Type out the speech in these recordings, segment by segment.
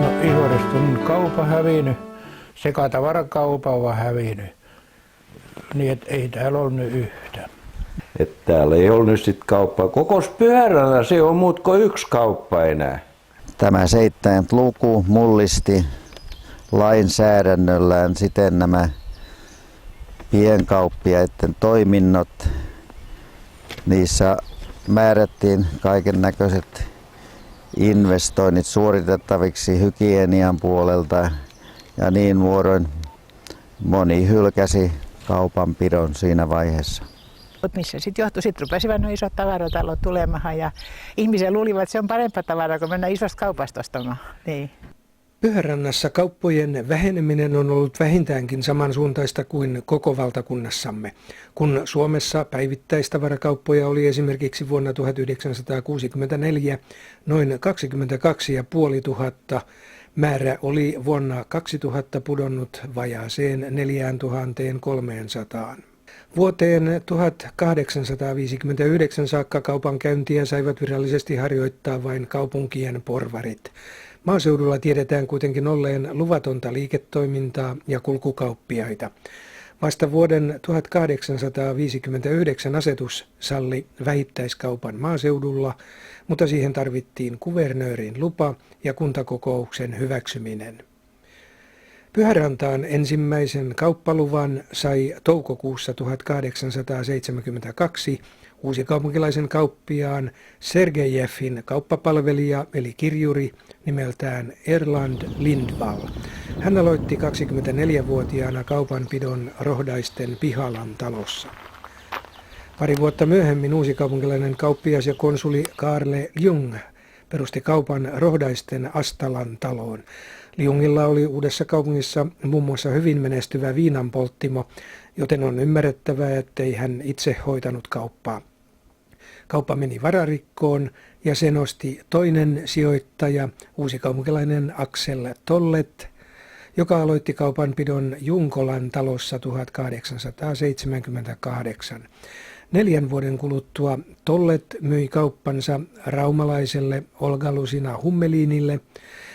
No Ihorista on kauppa hävinnyt, sekatavarakaupa on hävinnyt, niin että ei täällä ole nyt yhtään. Että täällä ei ole nyt sit kauppaa. Kokos Pyhärannan se on muut kuin yksi kauppa enää. Tämä 7. luku mullisti lainsäädännöllään siten nämä pienkauppiaiden toiminnot. Niissä määrättiin kaiken näköiset investoinnit suoritettaviksi hygienian puolelta ja niin muodoin moni hylkäsi kaupanpidon siinä vaiheessa. Mutta missä sitten johtui, sitten rupesivat nuo isot tavaratalot tulemahan ja ihmiset luulivat, että se on parempaa tavaraa, kun mennään isosta kaupasta ostamaan. Niin. Pyhärannassa kauppojen väheneminen on ollut vähintäänkin samansuuntaista kuin koko valtakunnassamme. Kun Suomessa päivittäistavarakauppoja oli esimerkiksi vuonna 1964 noin 22 500, määrä oli vuonna 2000 pudonnut vajaaseen 4300. Vuoteen 1859 saakka kaupankäyntiä saivat virallisesti harjoittaa vain kaupunkien porvarit. Maaseudulla tiedetään kuitenkin olleen luvatonta liiketoimintaa ja kulkukauppiaita. Vasta vuoden 1859 asetus salli vähittäiskaupan maaseudulla, mutta siihen tarvittiin kuvernöörin lupa ja kuntakokouksen hyväksyminen. Pyhärantaan ensimmäisen kauppaluvan sai toukokuussa 1872 uusikaupunkilaisen kauppiaan Sergejevin kauppapalvelija eli kirjuri nimeltään Erland Lindvall. Hän aloitti 24-vuotiaana kaupanpidon Rohdaisten Pihalan talossa. Pari vuotta myöhemmin uusikaupunkilainen kauppias ja konsuli Karle Ljung perusti kaupan Rohdaisten Astalan taloon. Ljungilla oli Uudessa kaupungissa muun muassa hyvin menestyvä viinanpolttimo, joten on ymmärrettävää, ettei hän itse hoitanut kauppaa. Kauppa meni vararikkoon ja sen osti toinen sijoittaja, uusikaupunkilainen Axel Tollet, joka aloitti kaupanpidon Junkolan talossa 1878. 4 vuoden kuluttua Tollet myi kauppansa raumalaiselle Olga-Lusina Hummelinille.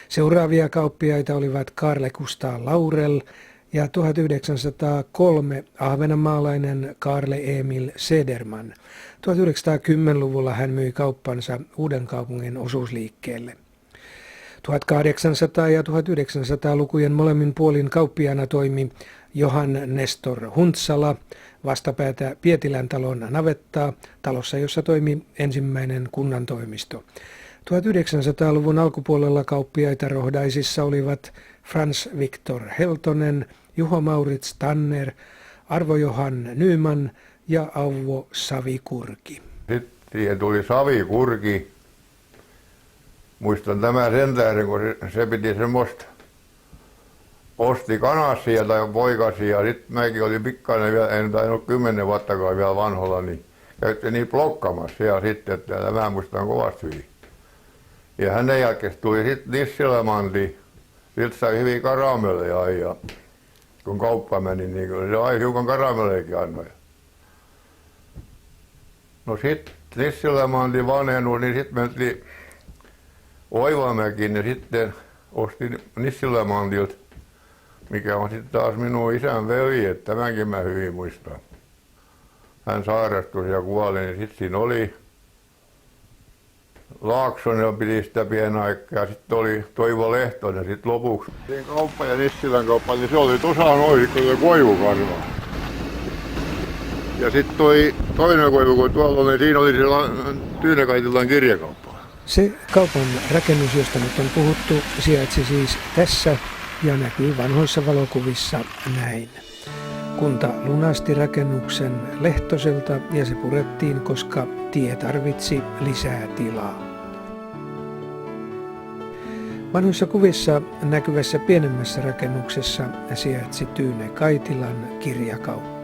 Seuraavia kauppiaita olivat Karle Gustav Laurel ja 1903 ahvenanmaalainen Karle Emil Sederman. 1910-luvulla hän myi kauppansa Uudenkaupungin osuusliikkeelle. 1800- ja 1900-lukujen molemmin puolin kauppiaana toimi Johan Nestor Huntsala, vastapäätä Pietilän talon navettaa, talossa jossa toimi ensimmäinen kunnantoimisto. 1900-luvun alkupuolella kauppiaita Rohdaisissa olivat Frans Victor Heltonen, Juho Maurits Tanner, Arvo-Johan Nyman ja Auvo Savikurki. Sitten siihen tuli Savikurki. Muistan tämän sen tähden, kun se piti semmoista, osti kanassia tai poikasia. Sitten mäkin olin pikkainen vielä, en tainnut 10 vuottakaan vielä vanholla, niin käytti niin blokkaamassa ja sitten, että tämä muistan kovasti hyvin. Ja hänen jälkeen tuli sitten Nissilämanti. Siltä sai hyvin karamelleja ja kun kauppa meni, niin kyllä se ai hiukan karamelleikin annoi. No sitten Nissilämanti vanhennut, niin sitten mentiin Oivamäkiin ja sitten ostin Nissilämantilta, mikä on sitten taas minun isän veli, että tämänkin mä hyvin muistan. Hän sairastui ja kuoli, niin sitten siinä oli Laaksonen piti sitä pienen aikaa ja sitten oli Toivo Lehtonen sitten lopuksi. Kauppa ja Nissilän kauppa, niin se oli tuossa noin koivukarva. Ja sitten toinen koivu, kun tuolla oli, niin siinä oli se Tyynekaitilan kirjakauppa. Se kaupan rakennus, josta nyt on puhuttu, sijaitsi siis tässä ja näkyy vanhoissa valokuvissa näin. Kunta lunasti rakennuksen Lehtoselta ja se purettiin, koska tie tarvitsi lisää tilaa. Vanhoissa kuvissa näkyvässä pienemmässä rakennuksessa sijaitsi Tyynekaitilan kirjakauppa.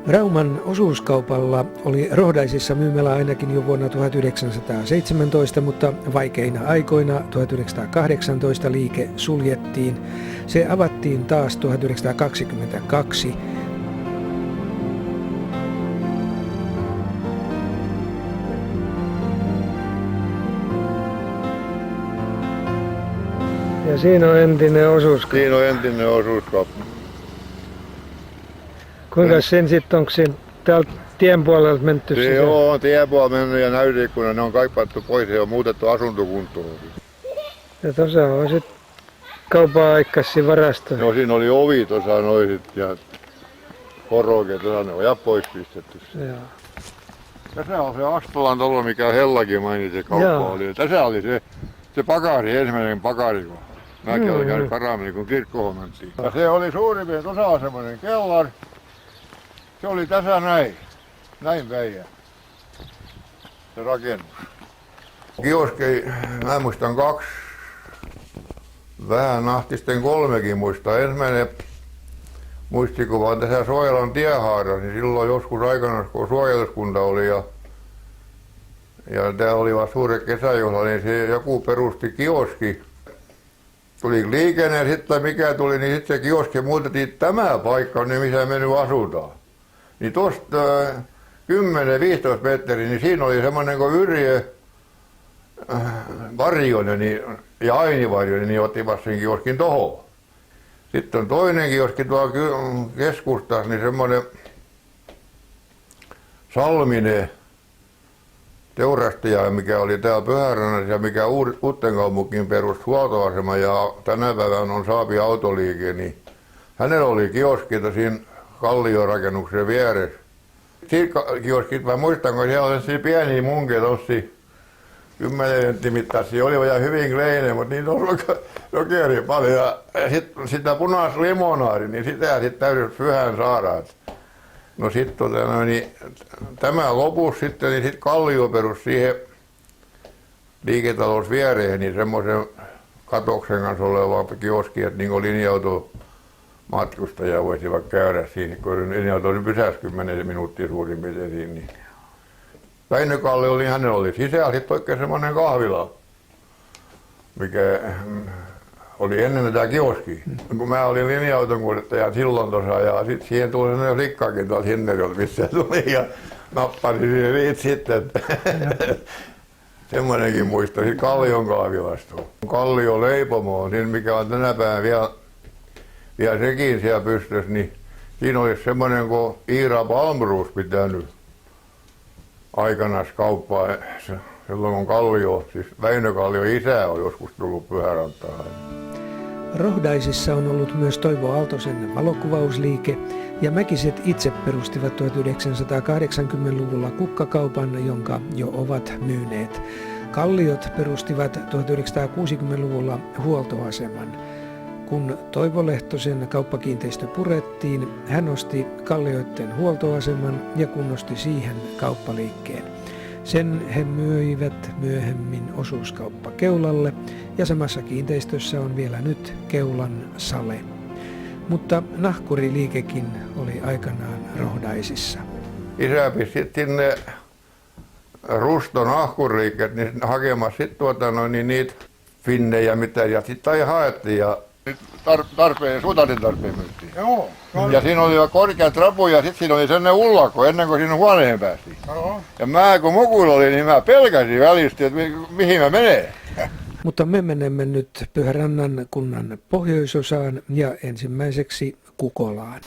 Rauman osuuskaupalla oli Rohdaisissa myymälä ainakin jo vuonna 1917, mutta vaikeina aikoina 1918 liike suljettiin. Se avattiin taas 1922. Ja siinä on entinen osuuskauppa. Siinä on entinen osuuskauppa. Kuinka sen sitten, onko siinä täältä tien puolelta menty Se on tiepuolella mennyt ja näyteikkuna, ne on kaipattu pois ja on muutettu asuntokuntoon. Ja tuossa on sitten kaupan aikaisia varastoja. No siinä oli ovi tuossa noin sit ja poroke tuossa, ne on ja pois pistetty. Joo. Tässä on se Astolan talo, mikä Hellakin mainitsi, kauppa Joo. oli. Tässä oli se pakari, ensimmäinen pakari, kun mäkin olin käynyt karaameli, kun kirkkoon mentiin. Ja se oli suurin piirtein, tuossa on semmoinen kellari. Se oli tässä näin päin. Se rakennus. Kioski, mä muistan 2, vähän nahtisten 3kin muistaa. Ensimmäinen muistikuva on tässä Suojalan tiehaarassa, niin silloin joskus aikana, kun suojeluskunta oli ja täällä oli vaan suuret kesäjuhla, niin se joku perusti kioski. Tuli liikenne ja sitten mikä tuli, niin sitten se kioski muutettiin tämä paikka, niin missä me nyt asutaan. Niin tuosta 10-15 metriä, niin siinä oli semmoinen kuin Yrjö Varjonen ja Aini Varjonen, niin ottivat sen kioskin tohon. Sitten on toinen kioski tuolla keskustassa, niin semmoinen Salminen teurastaja, mikä oli täällä Pyhärannassa ja mikä Uuttenkaupunkiin perusti huoltoasema ja tänä päivänä on Saapi autoliike, niin hänellä oli kioskita siinä Kalliorakennuksen vieressä. Siitä kioskit, mä muistan, kun siellä oli siinä pieniä munkeja, tossia 10 sentin mittaisia, oli vielä hyvin kleinen, mutta niitä on sokeria paljon. Ja sitten sitä punaista limonaari, niin sitä sitten täytyy pyhän saada. No sitten niin, tämä lopussa sitten, niin sitten Kallio perusi siihen liiketalous viereen, niin semmoisen katoksen kanssa oleva kioski, että niin kuin linja-auto matkustaja voisivat käydä siinä, kun linja-auto pysäsi 10 minuuttia suurin piirtein siinä. Niin. Väinö Kallio oli, hänellä oli sisällä sitten oikein semmoinen kahvila, mikä oli ennen tätä kioskia. Kun mä olin linja-auton kuljettaja silloin tuossa ja sitten siihen tuli sellainen likkaakin tuolta Hinnerilta, missä tuli ja nappasi siihen viit sitten. Semmoinenkin muisto. Sitten Kallion kahvilasta. Kallio leipomo on siinä, mikä on tänä päivänä vielä sekin siellä pystyssä, niin siinä olisi semmoinen kuin Iira Palmroos pitänyt aikanaan kauppaa. Silloin kun Kallio, siis Väinö Kallio isä on joskus tullut Pyhärantaan. Rohdaisissa on ollut myös Toivo Aaltosen valokuvausliike ja Mäkiset itse perustivat 1980-luvulla kukkakaupan, jonka jo ovat myyneet. Kalliot perustivat 1960-luvulla huoltoaseman. Kun Toivo Lehtosen kauppakiinteistö purettiin, hän osti Kallioitten huoltoaseman ja kunnosti siihen kauppaliikkeen. Sen he myivät myöhemmin osuuskauppa Keulalle ja samassa kiinteistössä on vielä nyt Keulan sale. Mutta nahkuriliikekin oli aikanaan Rohdaisissa. Isä pisti sinne Ruston nahkuriliikkeet niin hakemassa sitten niitä finnejä mitä ja sitten haettiin ja suutarin tarpeen myyttiin. Joo. Ja siinä oli korkea trapu ja sitten siinä oli sellainen ullakko ennen kuin sinne huoneen päästiin. Joo. Ja mä kun mukuilla oli, niin mä pelkäsin välistä, että mihin mä menen. Mutta me menemme nyt Pyhärannan kunnan pohjoisosaan ja ensimmäiseksi Kukolaan.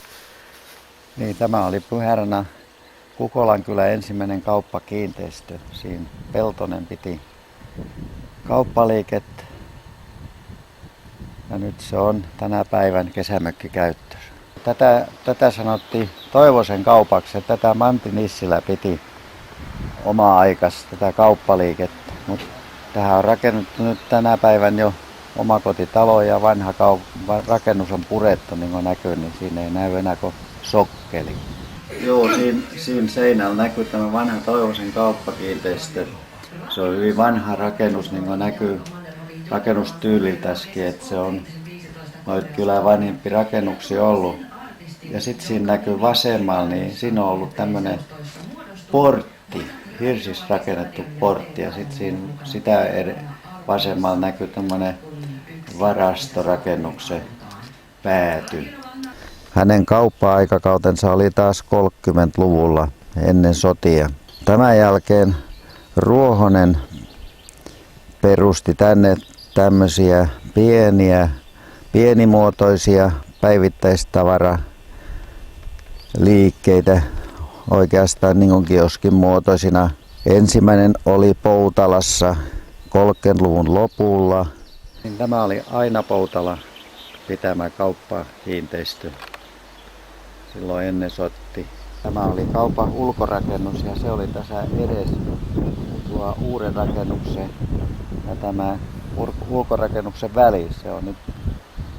Niin, tämä oli Pyhärannan Kukolan kyllä ensimmäinen kauppakiinteistö. Siinä Peltonen piti kauppaliikettä. Ja nyt se on tänä päivän kesämökkikäyttössä. Tätä sanottiin Toivosen kaupaksi ja tätä Mantti Nissilä piti omaa aikas tätä kauppaliikettä. Mutta tähän on rakennettu nyt tänä päivän jo omakotitalo ja vanha rakennus on purettu, niin kuin näkyy, niin siinä ei näy enää kuin sokkeli. Joo, siinä seinällä näkyy tämä vanha Toivosen kauppakiinteistö. Se on hyvin vanha rakennus, niin kuin näkyy rakennustyyliltäskin, että se on noita kyllä vanhempi rakennuksia ollut. Ja sitten siinä näkyy vasemmalla, niin siinä on ollut tämmöinen portti, hirsistä rakennettu portti ja sitten sitä vasemmalla näkyy tämmöinen varastorakennuksen pääty. Hänen kauppa-aikakautensa oli taas 30-luvulla ennen sotia. Tämän jälkeen Ruohonen perusti tänne tämmöisiä pienimuotoisia päivittäistavaraliikkeitä, oikeastaan niin kuin kioskin muotoisina. Ensimmäinen oli Poutalassa 30-luvun lopulla. Tämä oli Aina Poutala pitämä kauppakiinteistö silloin ennen sotti. Tämä oli kaupan ulkorakennus ja se oli tässä edes tuo uuden rakennuksen ja tämä ulkorakennuksen väli. Se on nyt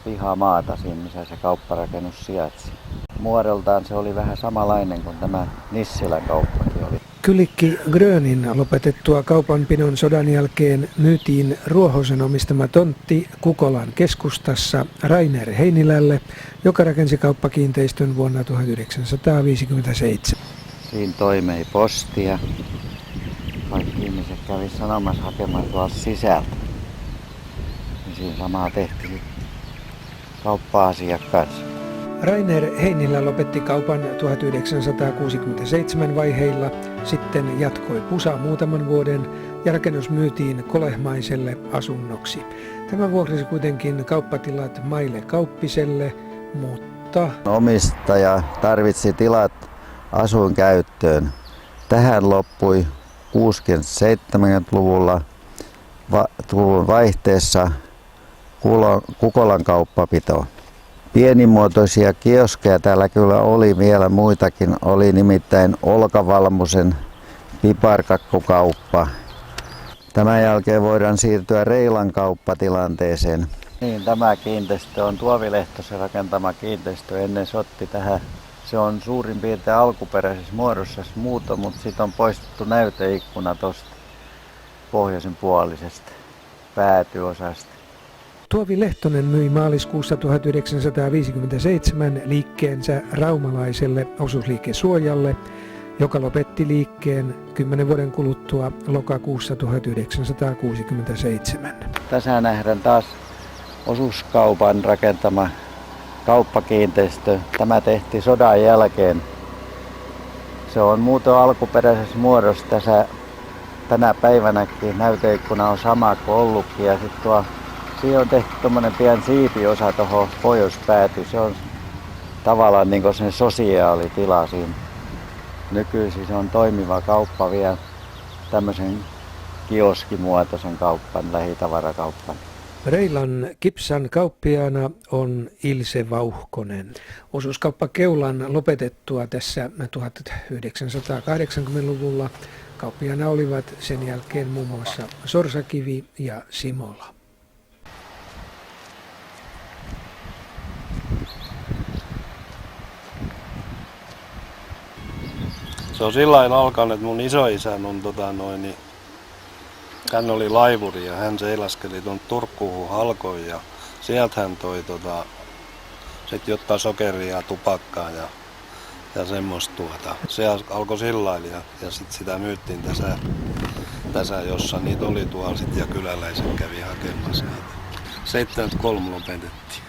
pihamaata siinä, missä se kaupparakennus sijaitsi. Muodoltaan se oli vähän samanlainen kuin tämä Nissilän kauppakin oli. Kylikki Grönin lopetettua kaupanpidon sodan jälkeen myytiin Ruohosen omistama tontti Kukolan keskustassa Rainer Heinilälle, joka rakensi kauppakiinteistön vuonna 1957. Siinä toimei postia. Kaikki ihmiset kävi sanomassa hakemaan tuolta sisältä. Ja siinä samaa tehtiin kauppa-asiakkaansa. Rainer Heinilä lopetti kaupan 1967 vaiheilla, sitten jatkoi Pusa muutaman vuoden ja rakennus myytiin kolehmaiselle asunnoksi. Tämän vuoksi kuitenkin kauppatilat Maile Kauppiselle, mutta Omistaja tarvitsi tilat asuinkäyttöön. Tähän loppui 60-70-luvulla vaihteessa Kukolan kauppapito. Pienimuotoisia kioskeja täällä kyllä oli vielä muitakin. Oli nimittäin Olka Valmusen piparkakkukauppa. Tämän jälkeen voidaan siirtyä Reilan kauppatilanteeseen. Niin, tämä kiinteistö on Tuovilehtosen rakentama kiinteistö ennen sotti tähän. Se on suurin piirtein alkuperäisessä muodossa muuta, mutta siitä on poistettu näyteikkuna tuosta pohjoisen puolisesta päätyosasta. Tuovi Lehtonen myi maaliskuussa 1957 liikkeensä raumalaiselle osuusliike Suojalle, joka lopetti liikkeen 10 vuoden kuluttua lokakuussa 1967. Tässä nähdään taas osuuskaupan rakentama kauppakiinteistö. Tämä tehtiin sodan jälkeen. Se on muuten alkuperäisessä muodossa. Tässä tänä päivänäkin näyteikkuna on sama kuin ollutkin. Ja sitten siihen on tehty tuommoinen pieni siipiosa tuohon pohjoispäätyyn. Se on tavallaan niin kuin sen sosiaalitila siinä. Nykyisin se on toimiva kauppa vielä tämmöisen kioskimuotoisen kauppan, lähitavarakauppan. Reilan Kipsan kauppiaana on Ilse Vauhkonen. Osuuskauppa Keulan lopetettua tässä 1980-luvulla. Kauppiaana olivat sen jälkeen muun muassa Sorsakivi ja Simola. Se on sillain alkanut, että mun isoisän on hän oli laivuri ja hän seilaskeli tuon Turkuun halkoon ja sieltä hän toi sit jotta sokeria ja tupakkaa ja semmoista Se alkoi sillain ja sit sitä myyttiin tässä jossa niitä oli tuolla sit ja kyläläiset kävi hakemassa niitä. 73 lopetettiin.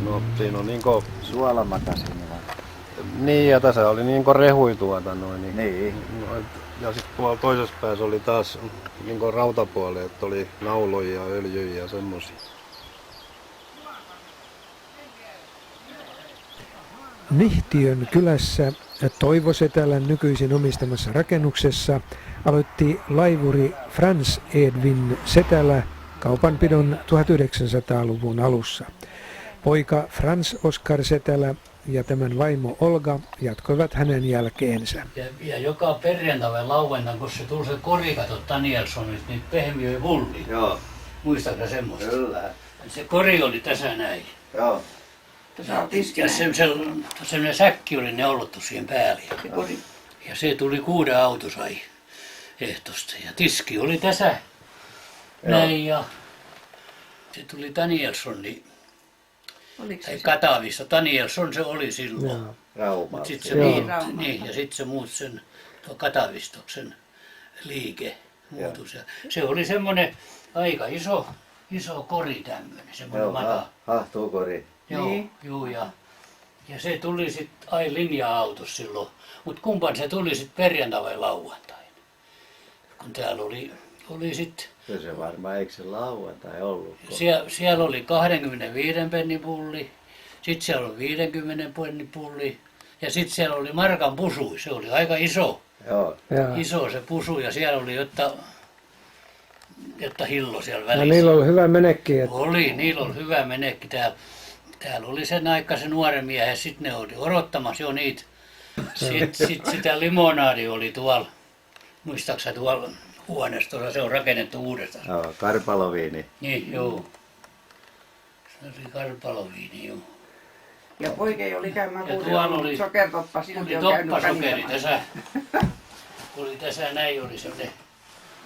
No siinä on niinku Suolamakasiini vai? Niin, ja tässä oli niinku rehui Niin. Ja sitten tuolla toisessa päässä oli taas niinku rautapuoli, että oli nauloja ja öljyjä ja semmosia. Nihtiön kylässä Toivo Setälän nykyisin omistamassa rakennuksessa aloitti laivuri Frans Edvin Setälä kaupanpidon 1900-luvun alussa. Poika Frans Oskar Setälä ja tämän vaimo Olga jatkoivat hänen jälkeensä. Ja joka perjantai lauantaina, kun se tuli se korikato Danielsonista, niin pehmiöi vulli. Joo. Muistatko semmoista? Kyllä. Se kori oli tässä näin. Joo. Ja semmoinen säkki oli neulottu siihen päälle. Ja se tuli 6 auto sai ehtosta. Ja tiski oli tässä näin ja se tuli Danielson, niin Katavissa. Danielson se oli silloin. Rauma. Sitten se sitten se muutti sen Katavistoksen liike muutus. Ja se oli semmoinen aika iso kori tämmöinen, semmoinen mata. Hahtuukori. Joo, ja se tuli sitten linja-autossa silloin. Mutta kumpan se tuli sitten perjantai vai lauantai. Kun täällä oli sitten Se varmaan, eikö se lauantai ollut? Siellä oli 25 pennin pulli, sitten siellä oli 50 pennin pulli ja sitten siellä oli markan pusu. Se oli aika iso. Joo. Iso se pusu ja siellä oli jotta hillo siellä No, välissä. niillä oli hyvä menekki. Että... Niillä oli hyvä menekki. Täällä oli sen aikaisen nuoren miehen, sitten ne oli odottamassa jo niitä. Sitten sitä limonaadi oli tuolla, muistaaksä tuolla huoneistossa, se on rakennettu uudestaan. Joo, karpaloviini. Niin, joo. Se oli karpaloviini, joo. Ja poikei oli käymään Ja kuusi tuolla oli sokertoppa, silti on käynyt toppasokeri kanittamassa. tässä. Oli tässä näin, oli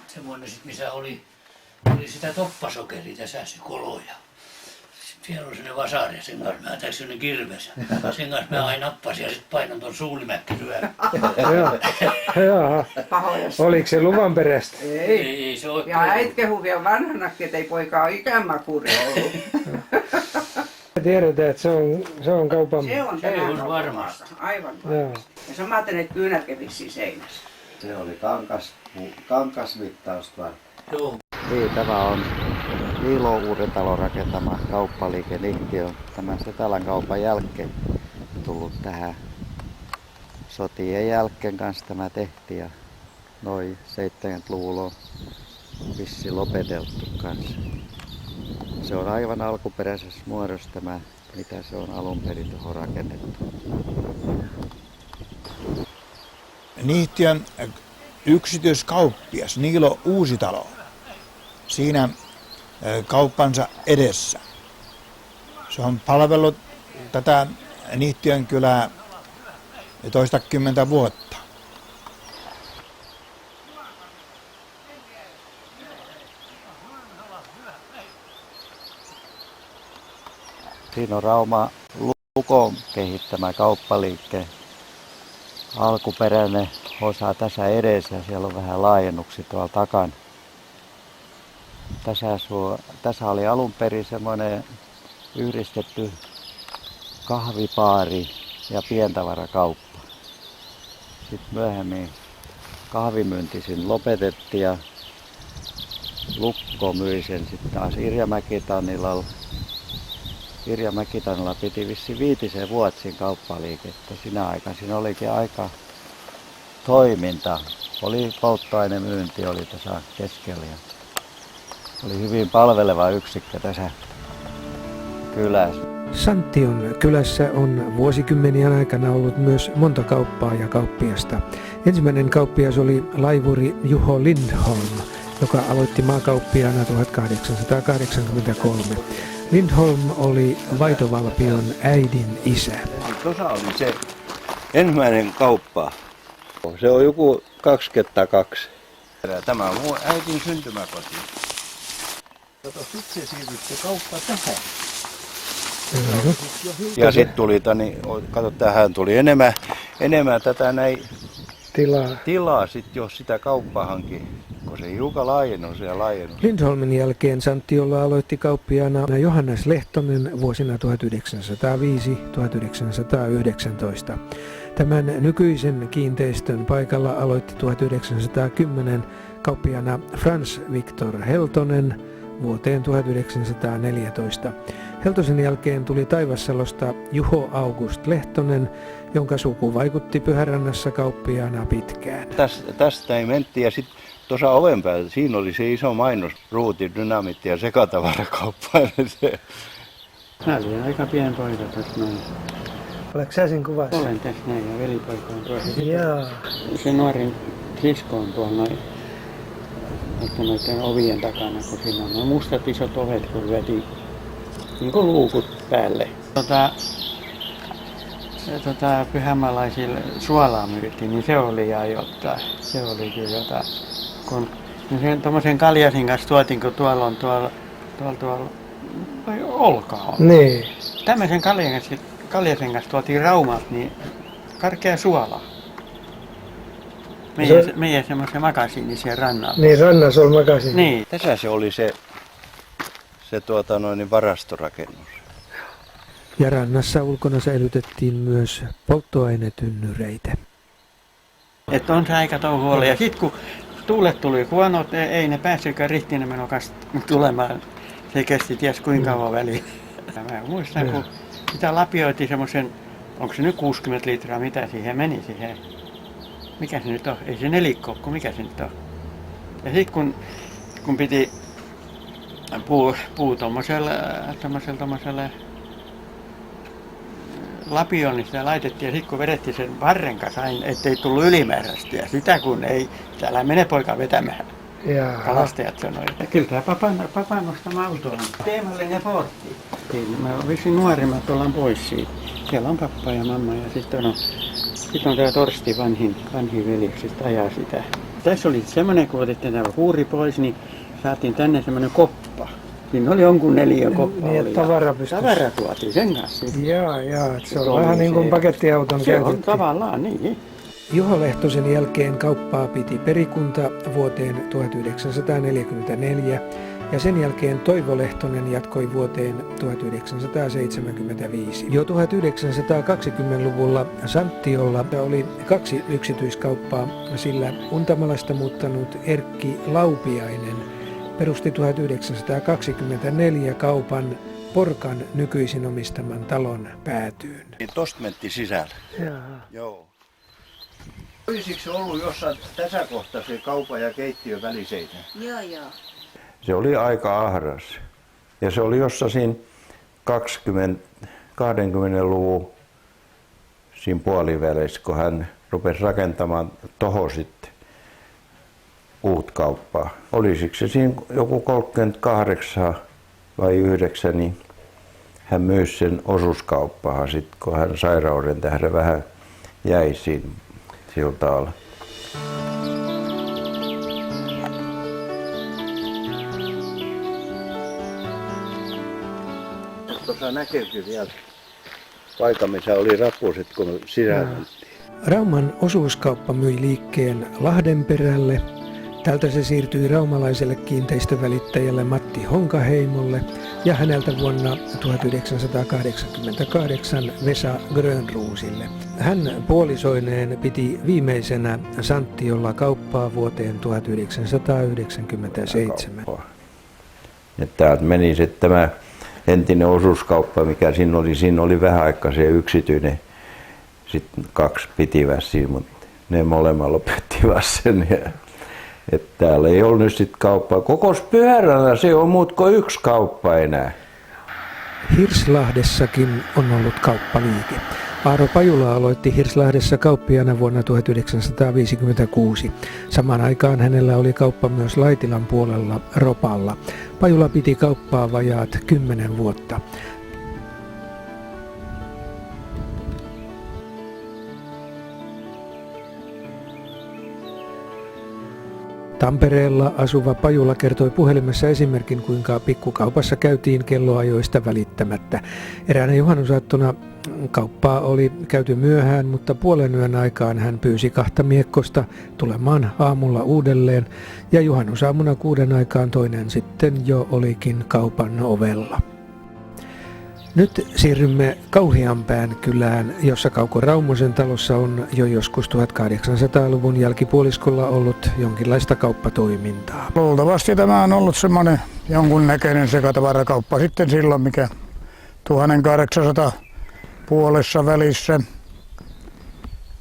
semmoinen sit, missä oli sitä toppasokeri tässä se kolo. Ja siellä oli sellainen vasari ja sen kanssa mä tein sellainen kirves. Sen kanssa mä aina nappasin ja sitten painan tuon suulimäkkiryön. Jaa. Pahoja. Oliko se luvan perästä? Ei se oikein. Ja äit kehui vielä vanhanakin, että ei poika ole ikämakuri ollut. Tiedetään, että se on kaupan... Se on Se on tänään varmasti. Aivan Joo. varmasti. Ja samaten, että kyynärke vissiin seinässä. Se oli kankasmittausta varten. Joo. Niin, tämä on Niilo Uudentalon rakentama kauppaliike Nihti on tämän Setälän kaupan jälkeen tullut tähän. Sotien jälkeen kanssa tämä tehtiin ja noin 70-luvulla on vissi lopeteltu kanssa. Se on aivan alkuperäisessä muodossa tämä, mitä se on alun perin tuohon rakennettu. Nihtiön yksityiskauppias Niilo Uusitalo siinä kauppansa edessä. Se on palvellut tätä Nihtiön kylää toistakymmentä vuotta. Siinä on Rauma Lukon kehittämä kauppaliikkeen alkuperäinen osa tässä edessä ja siellä on vähän laajennuksia tuolla takana. Tässä oli alun perin semmoinen yhdistetty kahvipaari ja pientavarakauppaa. Sitten myöhemmin kahvimyynti lopetettiin ja Lukko myi sen sitten taas Irja Mäkitannilla. Irja Mäkitannilla piti vissiin 5 vuotta siinä kauppaliikettä. Sinä aikana siinä olikin aika toiminta. Oli polttoainemyynti oli tässä keskellä. Oli hyvin palveleva yksikkö tässä kylässä. Santtion kylässä on vuosikymmenien aikana ollut myös monta kauppaa ja kauppiasta. Ensimmäinen kauppias oli laivuri Juho Lindholm, joka aloitti maakauppiaana 1883. Lindholm oli Vaitovalpion äidin isä. Tuossa oli se ensimmäinen kauppa. Se on joku 22. Tämä on mun äitin syntymäkoti. Sitten se siirtyi se kauppa tähän. Ja sitten tuli, kato tähän tuli enemmän tätä näin tilaa sitten jos sitä kauppahankin, kun se hiukan laajennus ja laajennus. Lindholmin jälkeen Santtiolla aloitti kauppiaana Johannes Lehtonen vuosina 1905-1919. Tämän nykyisen kiinteistön paikalla aloitti 1910 kauppiaana Frans Victor Heltonen vuoteen 1914. Heltosen jälkeen tuli Taivassalosta Juho August Lehtonen, jonka suku vaikutti Pyhärannassa kauppiaana pitkään. Tästä ei mentiin ja sitten tuossa oven päällä, siinä oli se iso mainos, Ruuti, Dynamiitti ja sekatavarakauppa. Mä olin aika pieni poika tässä noin. Oletko sä sen kuvassa? Olen tässä näin ja velipoika on tuossa. Jaa. Se nuorin sisko on tuolla noin noiden ovien takana, kun siinä on mustat isot ovet, kun veti niin kuin luukut päälle. Pyhämäläisille suolaa myytiin, niin se oli ajoittain. Se oli kyllä jotain. Kun tuommoisen kaljasin kanssa tuotiin, kun tuolla olkaa on. Niin. Tämmöisen kaljasen kanssa tuotiin Raumalta, niin karkea suola. Meidän semmoisen makasiini siellä rannalla. Niin, rannassa oli makasiini. Niin. Tässä se oli se varastorakennus. Ja rannassa ulkona säilytettiin myös polttoainetynnyreitä. Että on se aika touhu olla. Ja sitten kun tuulet tuli huonot, ei ne päässytkään Ristiinanmenon kanssa tulemaan. Se kesti ties kuinka kauan väliin. Mä muistan, kun sitä lapioitiin semmoisen, onko se nyt 60 litraa, mitä siihen meni siihen. Mikä se nyt on? Ei se nelikko, mikä se nyt on? Ja sitten kun piti puu tommoselle lapioon, niin sitä laitettiin ja sitten kun vedettiin sen varren kanssa, ettei tullut ylimääräistä. Ja sitä kun ei, täällä mene poika vetämään. Kalastajat sanoi, että kyllä tämä papa nostaa autolla. Teemallinen portti. Mä vissiin nuorimmat ollaan pois siitä. Siellä on pappa ja mamma ja sitten on tämä Torsti vanhin veljeksistä ajaa sitä. Tässä oli semmoinen, kun otettiin tämä huuri pois, niin saatiin tänne semmoinen koppa. Siinä oli jonkun neliön koppa. Niin, että tavara tuotiin sen kanssa. Jaa, se on vähän niin kuin pakettiauton se käytetty. On tavallaan, niin. Juho Lehtosen jälkeen kauppaa piti perikunta vuoteen 1944 ja sen jälkeen Toivo Lehtonen jatkoi vuoteen 1975. Jo 1920-luvulla Santtiolla oli 2 yksityiskauppaa, sillä Untamalasta muuttanut Erkki Laupiainen perusti 1924 kaupan Porkan nykyisin omistaman talon päätyyn. Tosta mentiin sisällä. Joo. Olisiko ollut jossain tässä kohtaa se kaupan ja keittiön väliseinä? Joo. Se oli aika ahdas. Ja se oli jossain 20-luvun siinä puolivälissä, kun hän rupesi rakentamaan toho sitten uut kauppaa. Olisiko se siinä joku 38 vai 9, niin hän myi sen osuuskauppaan sitten, kun hän sairauden tähden vähän jäi siinä sillä tavalla. Tuossa näkyykin vielä paikka, missä oli rappuset, kun sisään mentiin. Rauman osuuskauppa myi liikkeen Lahdenperälle. Tältä se siirtyi raumalaiselle kiinteistövälittäjälle Matti Honkaheimolle ja häneltä vuonna 1988 Vesa Grönruusille. Hän puolisoineen piti viimeisenä Santtiolla kauppaa vuoteen 1997. Täältä meni sitten tämä entinen osuuskauppa, mikä siinä oli vähän aikaa se yksityinen. Sitten 2 pitivät siinä, mutta ne molemmat lopettivat sen. Että täällä ei ollut nyt sitten kauppaa. Kokos Pyhärällä se on muut kuin 1 kauppa enää. Hirslahdessakin on ollut kauppaliike. Aaro Pajula aloitti Hirslahdessa kauppiaana vuonna 1956. Samaan aikaan hänellä oli kauppa myös Laitilan puolella Ropalla. Pajula piti kauppaa vajaat 10 vuotta. Tampereella asuva Pajula kertoi puhelimessa esimerkin, kuinka pikkukaupassa käytiin kelloajoista välittämättä. Eräänä juhannusaattona kauppaa oli käyty myöhään, mutta puolen yön aikaan hän pyysi 2 miekkosta tulemaan aamulla uudelleen ja juhannusaamuna 6 aikaan toinen sitten jo olikin kaupan ovella. Nyt siirrymme Kauhianpään kylään, jossa Kauko Raumosen talossa on jo joskus 1800-luvun jälkipuoliskolla ollut jonkinlaista kauppatoimintaa. Luultavasti tämä on ollut semmoinen jonkunnäköinen sekatavarakauppa sitten silloin, mikä 1800 puolessa välissä,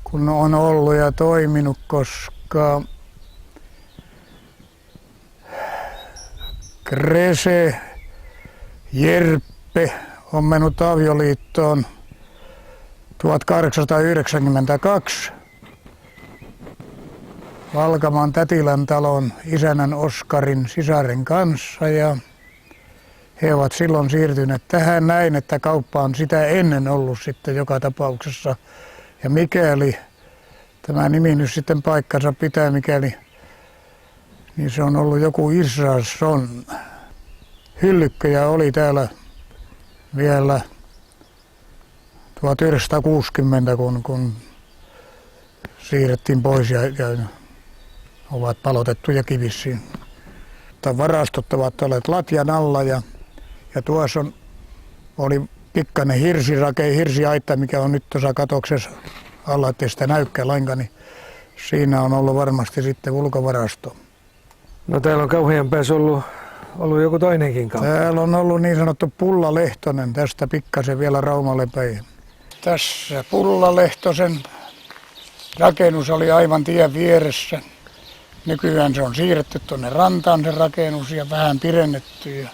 kun on ollut ja toiminut, koska Krese Jerppe on mennyt avioliittoon 1892 Valkamaan Tätilän talon isännän Oskarin sisaren kanssa ja he ovat silloin siirtyneet tähän näin, että kauppa on sitä ennen ollut sitten joka tapauksessa. Ja mikäli tämä nimi nyt sitten paikkansa pitää, niin se on ollut joku Israelsson. Hyllykköjä oli täällä vielä 1960, kun siirrettiin pois ja ovat palotettuja kivissiin. Varastot ovat olleet latjan alla ja tuossa oli pikkainen hirsiaitta, mikä on nyt tuossa katoksessa alla, ettei sitä näykään lainkaan, niin Siinä on ollut varmasti sitten ulkovarasto. No täällä on Kauhajoenpäässä ollut joku toinenkin kauppa. Täällä on ollut niin sanottu Pullalehtonen, tästä pikkasen vielä Raumalle päin. Tässä Pullalehtosen rakennus oli aivan tien vieressä. Nykyään se on siirretty tuonne rantaan se rakennus ja vähän pidennetty.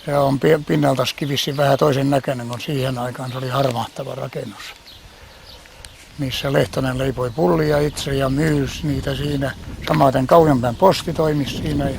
Ja on pinnaltakin vissiin vähän toisen näköinen, kun siihen aikaan se oli harmahtava rakennus. Missä Lehtonen leipoi pullia itse ja myysi niitä siinä. Samaten Kauhajoenpään posti toimi siinä.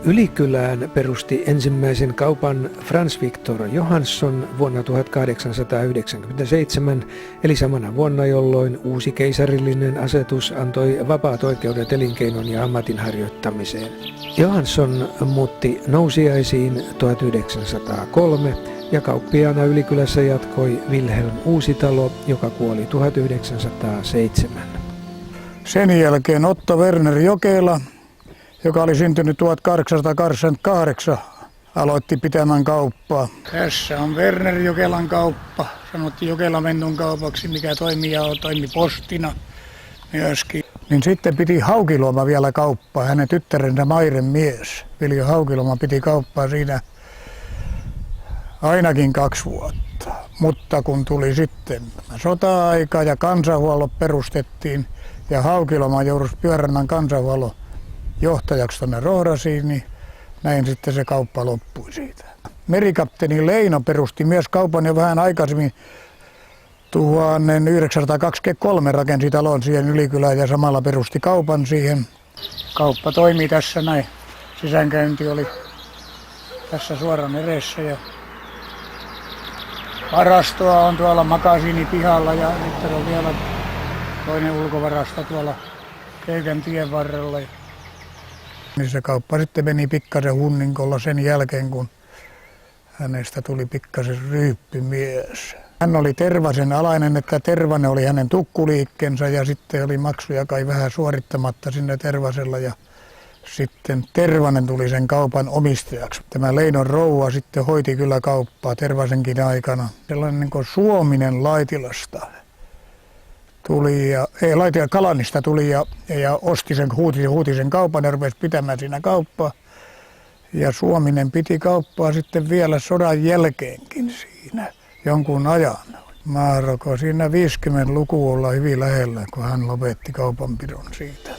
Ylikylään perusti ensimmäisen kaupan Frans Victor Johansson vuonna 1897, eli samana vuonna, jolloin uusi keisarillinen asetus antoi vapaat oikeudet elinkeinon ja ammatin harjoittamiseen. Johansson muutti Nousiaisiin 1903 ja kauppiaana Ylikylässä jatkoi Wilhelm Uusitalo, joka kuoli 1907. Sen jälkeen Otto Werner Jokela, joka oli syntynyt 1888, aloitti pitämään kauppaa. Tässä on Werner Jokelan kauppa, sanottiin Jokelamennun kaupaksi, mikä toimi postina myöskin. Niin sitten piti Haukiluoma vielä kauppaa, hänen tyttärensä Mairen mies. Viljo Haukiluoma piti kauppaa siinä ainakin 2 vuotta. Mutta kun tuli sitten sota-aika ja kansanhuollot perustettiin ja Haukiluoma joutui Pyörännan kansanhuollon johtajaksi tuonne Rohdasiin, niin näin sitten se kauppa loppui siitä. Merikapteeni Leino perusti myös kaupan jo vähän aikaisemmin. 1923 rakensi talon siihen Ylikylään ja samalla perusti kaupan siihen. Kauppa toimi tässä näin. Sisäänkäynti oli tässä suoraan edessä ja varastoa on tuolla makasiinipihalla ja nyt on vielä toinen ulkovarasto tuolla Keikän tien varrella. Niin se kauppa sitten meni pikkasen hunningolla sen jälkeen, kun hänestä tuli pikkasen ryyppimies. Hän oli Tervasen alainen, että Tervanen oli hänen tukkuliikkeensä ja sitten oli maksuja kai vähän suorittamatta sinne Tervasella ja sitten Tervanen tuli sen kaupan omistajaksi. Tämä Leinon rouva sitten hoiti kyllä kauppaa Tervasenkin aikana. Sellainen niin kuin Suominen Laitilasta tuli Kalanista tuli ja osti sen, huuti sen kaupan ja rupesi pitämään siinä kauppaa. Ja Suominen piti kauppaa sitten vielä sodan jälkeenkin siinä jonkun ajan. Maaroko siinä 50-luvulla hyvin lähellä, kun hän lopetti kaupanpidon siitä.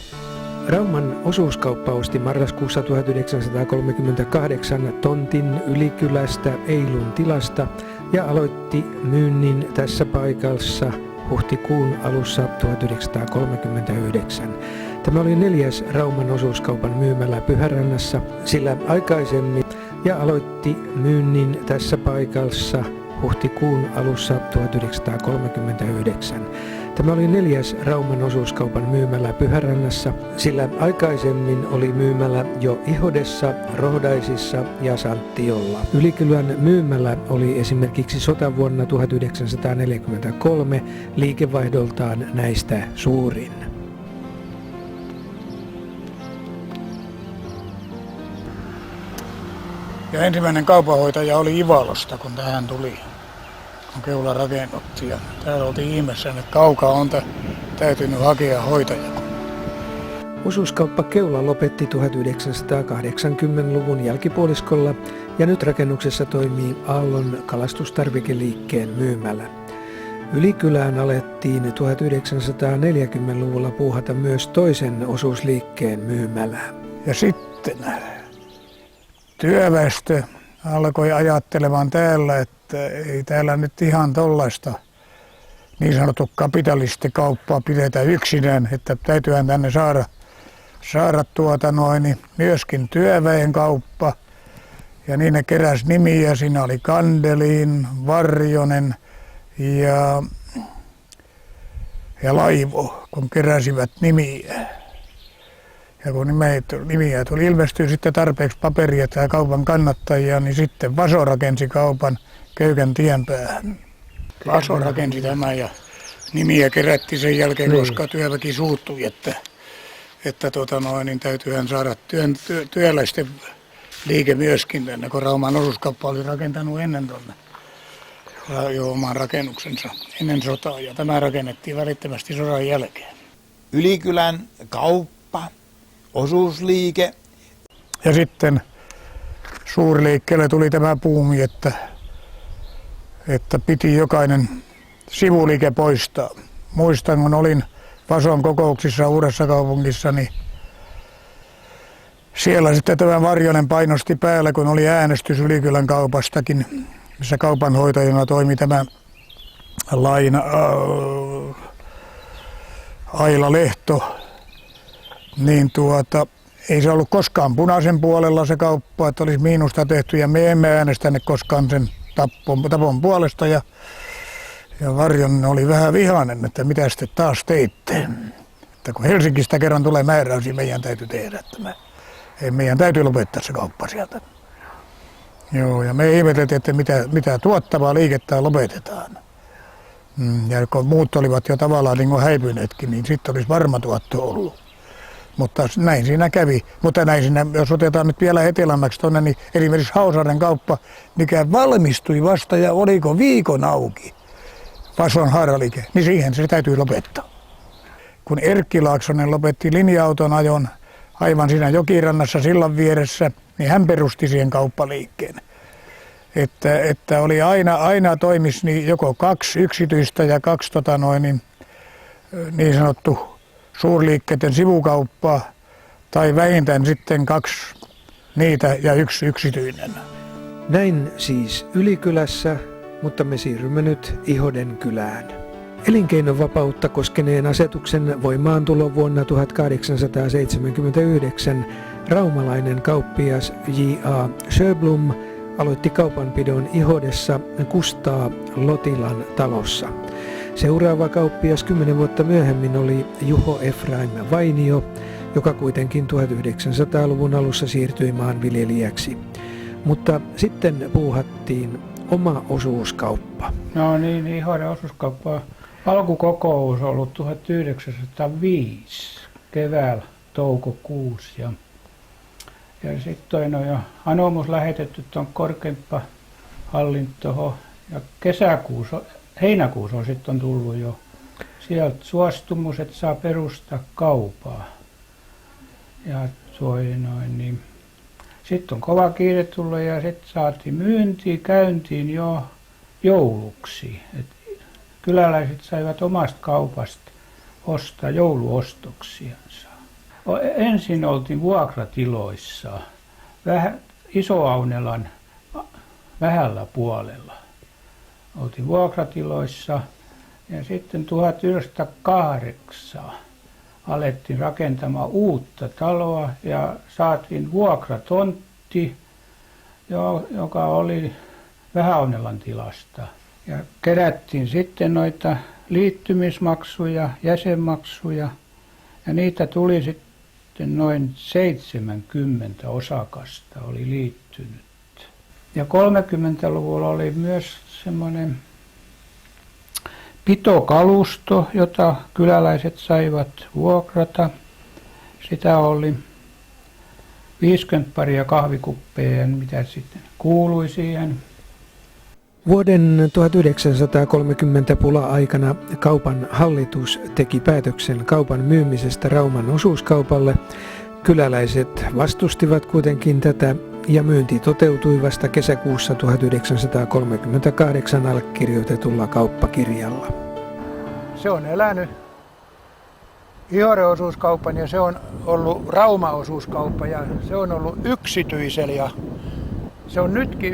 Rauman osuuskauppa osti marraskuussa 1938 tontin Ylikylästä Eilun tilasta ja aloitti myynnin tässä paikassa huhtikuun alussa 1939. Tämä oli 4. Rauman osuuskaupan myymälä Pyhärannassa, sillä aikaisemmin ja aloitti myynnin tässä paikassa huhtikuun alussa 1939. Tämä oli 4. Rauman osuuskaupan myymälä Pyhärannassa, sillä aikaisemmin oli myymälä jo Ihodessa, Rohdaisissa ja Santtiolla. Ylikylän myymälä oli esimerkiksi sotavuonna 1943 liikevaihdoltaan näistä suurin. Ja ensimmäinen kaupanhoitaja oli Ivalosta, kun tähän tuli, kun Keula rakennutti. Ja täällä oltiin ihmeessä, että kaukaa on täytynyt hakea hoitajaa. Osuuskauppa Keula lopetti 1980-luvun jälkipuoliskolla ja nyt rakennuksessa toimii Aallon kalastustarvikeliikkeen myymälä. Ylikylään alettiin 1940-luvulla puuhata myös toisen osuusliikkeen myymälää. Ja sitten työväestö alkoi ajattelemaan täällä, että ei täällä nyt ihan tollaista niin sanottu kapitalistikauppaa pidetä yksinään, että täytyyhän tänne saada myöskin työväen kauppa. Ja niin ne keräsi nimiä, siinä oli Kandelin, Varjonen ja Laivo, kun keräsivät nimiä. Ja kun nimiä ilmestyi sitten tarpeeksi paperia tai kaupan kannattajia, niin sitten Vaso rakensi kaupan Köykän tien päähän. Vaso rakensi tämän ja nimiä kerättiin sen jälkeen, koska työväki suuttui, että niin täytyyhän saada työläisten liike myöskin tänne, kun Rauman osuuskauppa oli rakentanut ennen tuonne jo oman rakennuksensa ennen sotaa, ja tämä rakennettiin välittömästi sodan jälkeen. Ylikylän kauppa, osuusliike. Ja sitten suurliikkeelle tuli tämä buumi, että piti jokainen sivuliike poistaa. Muistan, kun olin Vason kokouksissa Uudessa kaupungissa, niin siellä sitten tämä Varjonen painosti päällä, kun oli äänestys Ylikylän kaupastakin, missä kaupanhoitajana toimi tämä Aila Lehto, niin ei se ollut koskaan punaisen puolella se kauppa, että olisi miinusta tehty, ja me emme äänestäneet koskaan sen tapon puolesta, ja Varjonen oli vähän vihainen, että mitä sitten taas teitte, että kun Helsingistä kerran tulee määräys, niin meidän täytyy tehdä tämä. Meidän täytyy lopettaa se kauppa sieltä. Joo, ja me ihmeteltiin, että mitä tuottavaa liikettä lopetetaan. Ja kun muut olivat jo tavallaan niin kuin häipyneetkin, niin sitten olisi varma tuotto ollut. Mutta näin siinä kävi. Mutta näin siinä, jos otetaan nyt vielä etelämmäksi tuonne, niin esimerkiksi Hausaaren kauppa, mikä valmistui vasta ja oliko viikon auki, Vason haaraliike, niin siihen se täytyy lopettaa. Kun Erkki Laaksonen lopetti linja-auton ajon aivan siinä jokirannassa sillan vieressä, niin hän perusti siihen kauppaliikkeen. Että oli aina toimisi niin joko 2 yksityistä ja 2 niin sanottu suurliikkeiden sivukauppaa, tai vähintään sitten 2 niitä ja 1 yksityinen. Näin siis Ylikylässä, mutta me siirrymme nyt Ihoden kylään. Elinkeinovapautta koskeneen asetuksen voimaantulo vuonna 1879 raumalainen kauppias J.A. Sjöblom aloitti kaupanpidon Ihodessa Kustaa Lotilan talossa. Seuraava kauppias 10 vuotta myöhemmin oli Juho Efraim Vainio, joka kuitenkin 1900-luvun alussa siirtyi maanviljelijäksi. Mutta sitten puuhattiin oma osuuskauppa. No niin, Ihoden osuuskauppa alkukokous on ollut 1905 keväällä toukokuussa. Ja sitten on jo anomus lähetetty tuon korkeimpaan hallintoon ja heinäkuussa on sitten tullut jo sieltä suostumus, että saa perustaa kaupaa. Ja niin sitten on kova kiire tullut ja sitten saatiin myyntiin käyntiin jo jouluksi. Et kyläläiset saivat omasta kaupasta ostaa jouluostoksiansa. Ensin oltiin vuokratiloissa Isoaunelan vähällä puolella. Oltiin vuokratiloissa ja sitten 1908 alettiin rakentamaan uutta taloa ja saatiin vuokratontti, joka oli Vähäaunelan tilasta. Ja kerättiin sitten noita liittymismaksuja, jäsenmaksuja ja niitä tuli sitten noin 70 osakasta oli liittynyt. Ja 30-luvulla oli myös semmoinen pitokalusto, jota kyläläiset saivat vuokrata. Sitä oli 50 paria kahvikuppeja, mitä sitten kuului siihen. Vuoden 1930 pula-aikana kaupan hallitus teki päätöksen kaupan myymisestä Rauman osuuskaupalle. Kyläläiset vastustivat kuitenkin tätä ja myynti toteutui vasta kesäkuussa 1938 allekirjoitetulla kauppakirjalla. Se on elänyt Ihoden osuuskaupan ja se on ollut Rauma-osuuskauppa ja se on ollut yksityisellä ja se on nytkin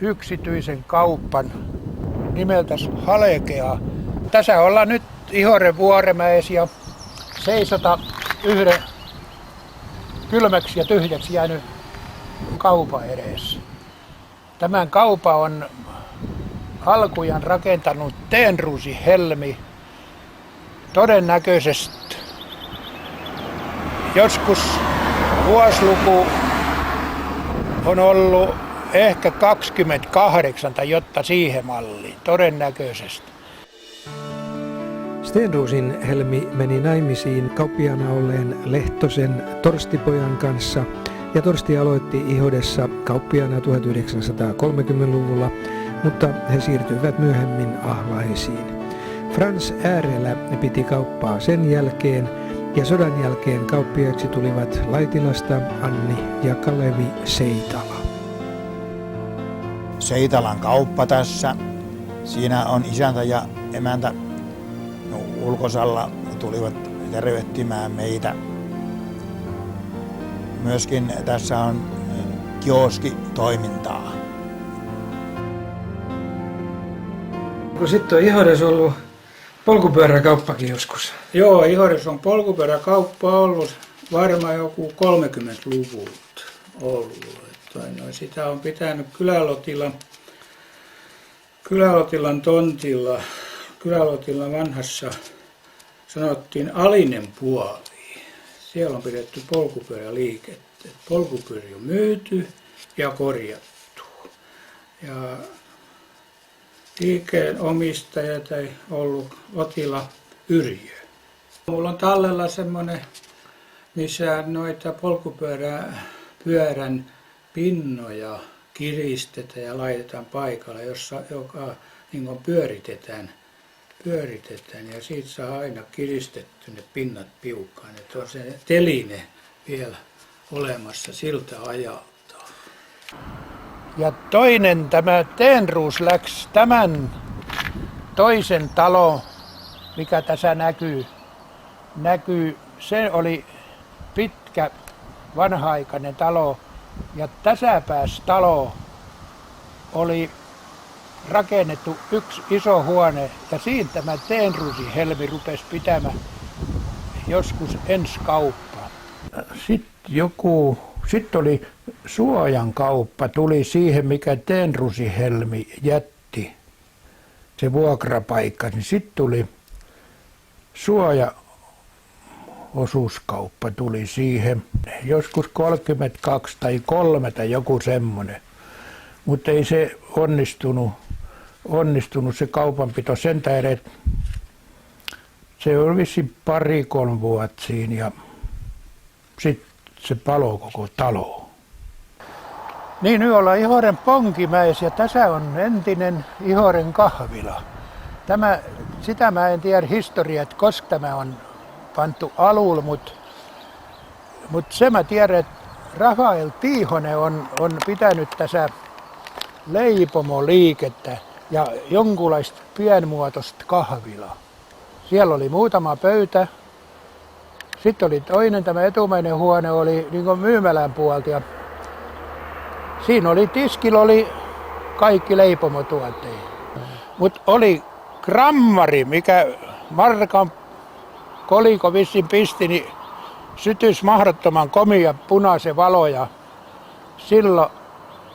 yksityisen kauppan nimeltäs Halekea. Tässä ollaan nyt Ihoden Vuoremäessä ja seisota yhden kylmäksi ja tyhjäksi jäänyt kaupan edessä. Tämän kaupan on alkujaan rakentanut Tenrusi Helmi. Todennäköisesti joskus vuosiluku on ollut ehkä 28 tai jotta siihen malliin, todennäköisesti. Stenruusin Helmi meni naimisiin kauppiaana olleen Lehtosen Torstipojan kanssa ja Torsti aloitti Ihodessa kauppiaana 1930-luvulla, mutta he siirtyivät myöhemmin Ahlaisiin. Frans Äärelä piti kauppaa sen jälkeen, ja sodan jälkeen kauppiaiksi tulivat Laitilasta Anni ja Kalevi Seitala. Seitalan kauppa tässä. Siinä on isäntä ja emäntä ulkosalla tulivat tervehtimään meitä. Myöskin tässä on kioskitoimintaa. Onko sitten on Ihodessa ollut polkupyöräkauppakin joskus? Joo, Ihodessa on polkupyöräkauppa ollut varmaan joku 30-luvulta ollut. Sitä on pitänyt Kylälotilan tontilla, Kylälotilan vanhassa sanottiin Alinen puoli. Siellä on pidetty polkupyöräliikettä. Polkupyöriä on myyty ja korjattu. Ja liikkeen omistaja ei ollut Lotila Yrjö. Mulla on tallella semmoinen, missä noita polkupyörän pinnoja kiristetään ja laitetaan paikalle, joka niin kuin pyöritetään ja siitä saa aina kiristetty ne pinnat piukkaan. Että on se teline vielä olemassa siltä ajalta. Ja toinen, tämä Tenruus läks tämän toisen talo, mikä tässä näkyy, se oli pitkä vanha-aikainen talo. Ja tässä päässä talo oli rakennettu yksi iso huone ja siinä tämä Tenruusin Helmi rupesi pitämään joskus ensi kauppa. Sitten oli Suojan kauppa, tuli siihen mikä Tenruusin Helmi jätti, se vuokrapaikka, niin sitten tuli Suoja osuuskauppa tuli siihen, joskus 32 tai 3 tai joku semmoinen. Mutta ei se onnistunut se kaupanpito sen tähden, että se oli vissiin 2-3 vuotta siinä ja sitten se paloi koko talo. Niin, nyt ollaan Ihoren Ponkimäessä ja tässä on entinen Ihoren kahvila. Sitä mä en tiedä historiaa, että koska tämä on pantu alulle, mutta se mä tiedän, että Rafael Tiihonen on pitänyt tässä leipomoliikettä ja jonkunlaista pienmuotoista kahvilaa. Siellä oli muutama pöytä. Sitten oli toinen, tämä etumainen huone oli niin kuin myymälän puolta. Ja siinä oli tiskillä oli kaikki leipomotuotteet. Mutta oli grammari, mikä markan koliko vissiin pisti, niin sytys mahdottoman komia punaisen valo ja silloin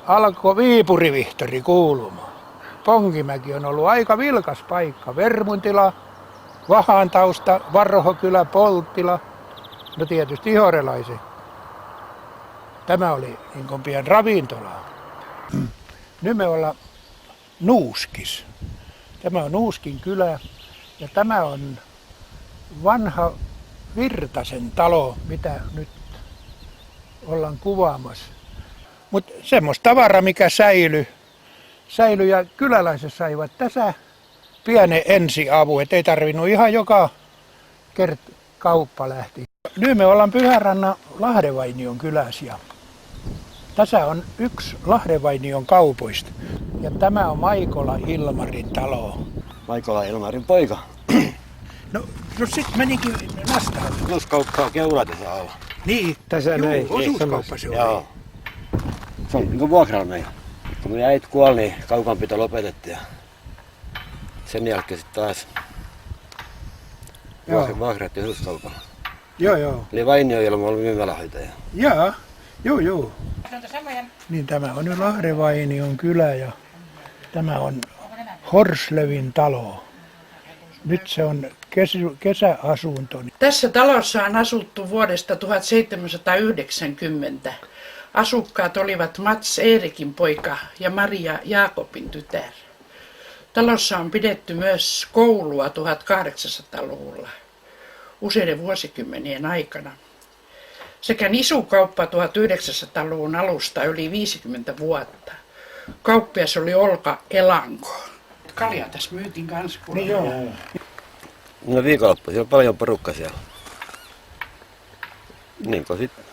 alkoi Viipuri-Vihtori kuulumaan. Ponkimäki on ollut aika vilkas paikka. Vermuntila, Vahantausta, Varrohokylä, Polttila, no tietysti ihorelaisen. Tämä oli niin kuin pian ravintola. Nyt me ollaan Nuuskis. Tämä on Nuuskin kylä ja tämä on vanha Virtasen talo, mitä nyt ollaan kuvaamassa. Mutta semmoista tavaraa, mikä säilyi ja kyläläiset saivat tässä pienen ensiavu, et ei tarvinnut ihan joka kauppa lähti. Nyt me ollaan Pyhärannan Lahdenvainion kylässä ja tässä on yksi Lahdenvainion kaupoista ja tämä on Maikola Ilmarin talo. Maikola Ilmarin poika. No sit menikin nastaan. Osuuskauppaa Keula tässä alla. Niin, tässä näin. Osuuskauppa se oli. Joo. Se on niin vuokralla meillä. Kun minun äiti kuoli, niin kaupanpito lopetettiin. Sen jälkeen sitten taas vuokrattiin osuuskaupalla. Joo. Eli Vainio Ilma oli myymälähoitaja. Joo. Niin tämä on nyt Lahdenvainion kylä ja tämä on Horslevin talo. Nyt se on kesäasunto. Tässä talossa on asuttu vuodesta 1790. Asukkaat olivat Mats Eerikin poika ja Maria Jaakobin tytär. Talossa on pidetty myös koulua 1800-luvulla useiden vuosikymmenien aikana. sekä nisukauppa 1900-luvun alusta yli 50 vuotta. Kauppias oli Olka Elanko. Kalja tässä myytiin kanssa. Niin joo. No viikonloppu, siellä on paljon porukka siellä. Niin kuin sitten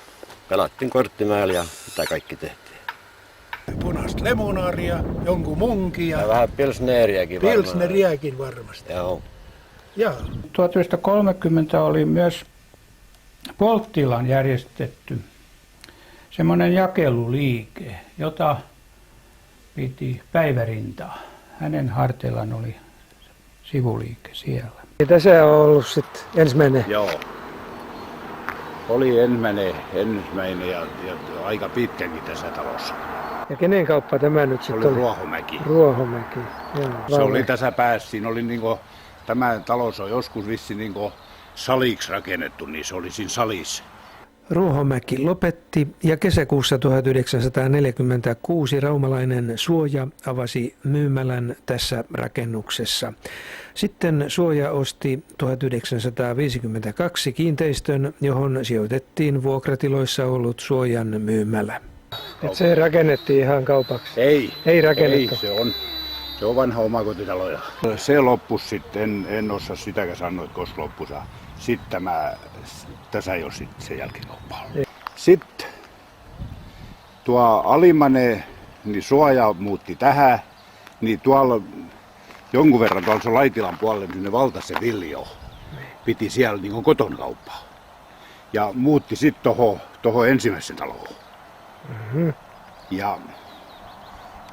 pelattiin korttimäellä ja mitä kaikki tehtiin. Punaista lemonaaria, jonkun munkia. Ja vähän pilsneriäkin varmaan. Pilsneriäkin varmasti. Joo. Joo. 1930 oli myös Polttilan järjestetty semmoinen jakeluliike, jota piti Päivärintaa. Hänen harteillaan oli sivuliike siellä. Ja tässä on ollut sitten ensimmäinen. Joo. Oli ensimmäinen ja aika pitkäkin tässä talossa. Ja kenen kauppa tämä nyt sitten oli? Ruohomäki. Ruohomäki, joo. Se oli tässä päässä. Siinä oli niinku, tämä talous on joskus vissi niinku saliksi rakennettu, niin se oli siinä salissa. Ruohomäki lopetti ja kesäkuussa 1946 raumalainen Suoja avasi myymälän tässä rakennuksessa. Sitten Suoja osti 1952 kiinteistön, johon sijoitettiin vuokratiloissa ollut Suojan myymälä. Et se rakennettiin ihan kaupaksi? Ei rakennettu? Ei, se on vanha omakotitalo. Se loppui sitten, en osaa sitäkään sanoa, että koska loppui. Sitten tässä ei ole sitten sen jälkeen kauppaa. Sitten tuo alimmainen, niin Suoja muutti tähän, niin tuolla jonkun verran tuolla se Laitilan puolelle, niin ne valtasi se Viljo. Piti siellä niin koton kauppaa. Ja muutti sitten tuohon ensimmäisen taloon. Mm-hmm.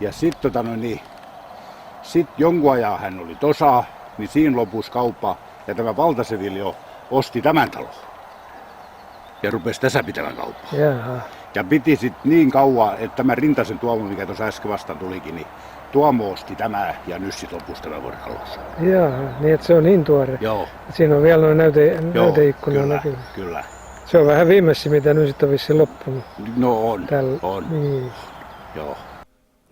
Ja sitten sit jonkun ajan hän oli tossa, niin siinä lopussa kauppa ja tämä Valtaseviljo osti tämän talon. Ja rupesi tässä pitämään kauppaa. Jaha. Ja piti sitten niin kauan, että tämä Rintasen Tuomo, mikä tuossa äsken vastaan tulikin, niin Tuomo osti tämä ja nyt sitten lopussa tämä vuorotalous. Jaha, niin että se on niin tuore. Joo. Siinä on vielä noin näyteikkuna näkyy. Kyllä. Se on vähän viimeisi, mitä nyt sitten on vissiin loppunut. No on, on. Niin. Joo.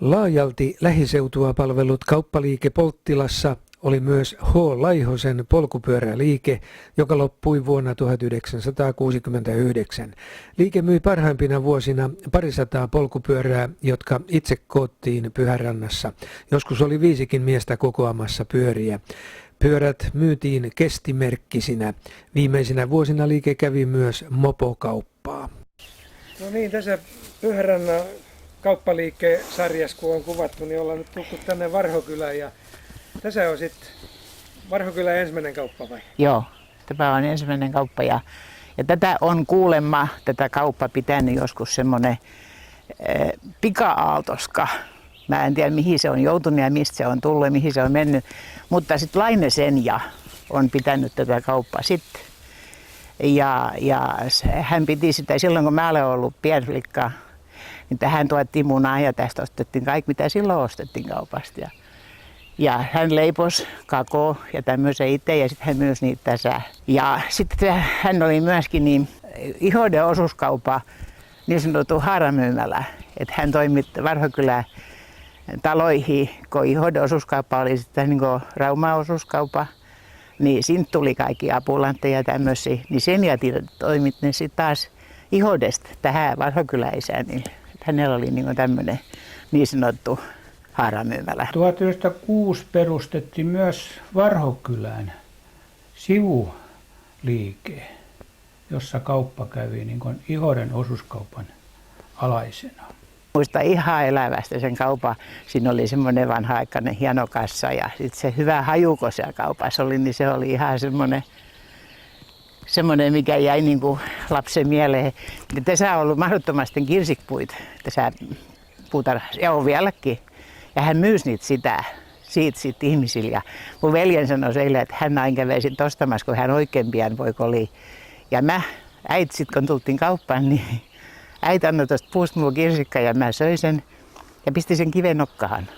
Laajalti lähiseutua palvellut kauppaliike Polttilassa oli myös H. Laihosen polkupyöräliike, joka loppui vuonna 1969. Liike myi parhaimpina vuosina 200 polkupyörää, jotka itse koottiin Pyhärannassa. Joskus oli 5 miestä kokoamassa pyöriä. Pyörät myytiin kestimerkkisinä. Viimeisinä vuosina liike kävi myös mopokauppaa. No niin, tässä Pyhärannan kauppaliike-sarjassa, kun on kuvattu, niin ollaan nyt tultu tänne Varhokylään. Ja tässä on sitten Varhokylän ensimmäinen kauppa vai? Joo, tämä on ensimmäinen kauppa ja tätä on kuulemma, tätä kauppa pitänyt joskus semmoinen pika-aaltoska. Mä en tiedä mihin se on joutunut ja mistä se on tullut ja mihin se on mennyt, mutta sitten Laine Senja on pitänyt tätä kauppaa sitten. Ja hän piti sitä silloin, kun mä olen ollut pienflikka, niin tähän tuotiin munaa ja tästä ostettiin kaikki, mitä silloin ostettiin kaupasta. Ja hän leipos kakoo ja tämmöisen itse ja sitten hän myös niitä tässä. Ja sitten hän oli myöskin niin Ihoden osuuskaupa, niin sanottu haaramyymälä. Että hän toimitti Varhokylän taloihin, kun Ihoden osuuskauppa oli sitten niin kuin Rauman osuuskauppa. Niin siitä tuli kaikki apulantteja ja tämmöisiä. Niin sen ja toimit ne sitten taas Ihodesta tähän Varhokylän isään. Niin hänellä oli niin kuin tämmöinen niin sanottu haaramyymälä. 1906 perustettiin myös Varhokylän sivuliike, jossa kauppa kävi niin kuin Ihoden osuuskaupan alaisena. Muistan ihan elävästi sen kaupan. Siinä oli semmoinen vanha-aikainen hieno kassa ja sitten se hyvä haju, kun siellä kaupassa oli, niin se oli ihan semmoinen mikä jäi niin kuin lapsen mieleen. Ja tässä on ollut mahdottomasti kirsikpuita tässä puutarhassa ja on vieläkin. Ja hän myysi niitä siitä ihmisille. Ja mun veljen sanoi eilen, että hän aina kävi sitten ostamassa, kun hän oikein pian poika oli. Ja äiti sitten kun tultiin kauppaan, niin äiti annoi tuosta puusta mulle kirsikkaa ja mä söin sen ja pistin sen kiven nokkaan.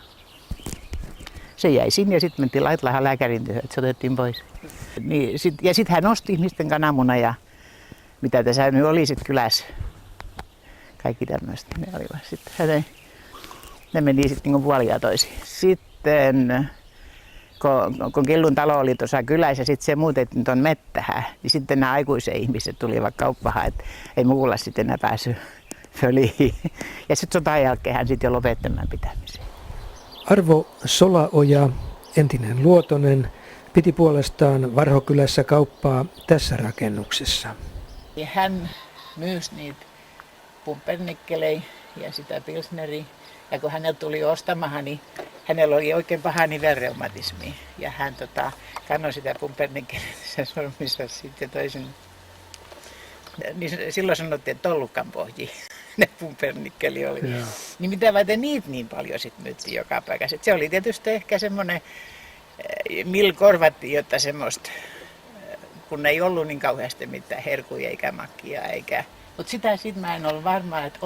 Se jäi sinne ja sitten mentiin Laitlahan lääkärin työhön, että se otettiin pois. Niin, sitten hän osti ihmisten kananmuna ja mitä tässä nyt oli sitten kylässä. Kaikki tämmöistä ne olivat sitten. Ne meni sitten niin puolia toisiin. Sitten kun Killun talo oli tuossa kylässä ja sitten se muutettiin tuon mettähän, niin sitten nämä aikuiset ihmiset tulivat kauppahan, että ei muulla sitten enää päässyt föliin. Ja sitten sotan jälkeen hän sitten jo lopettamaan pitämisen. Arvo Solaoja, entinen Luotonen, piti puolestaan Varhokylässä kauppaa tässä rakennuksessa. Ja hän myysi niitä pumpernikkelejä ja sitä pilsneriä. Ja kun hänellä tuli ostamahan, niin hänellä oli oikein paha nivelreumatismi. Ja hän kannoi sitä pumpernikkeliä sormissa sitten toisen. Niin silloin sanottiin, että tollukkaan pohji ne pumpernikkeli oli. Ja. Niin mitä varten niitä niin paljon sitten myyttiin joka paikassa. Se oli tietysti ehkä semmoinen, millä korvattiin, jotta semmoista, kun ei ollut niin kauheasti mitään herkuja eikä makkia eikä. Mutta sitä sitten mä en ole varma, että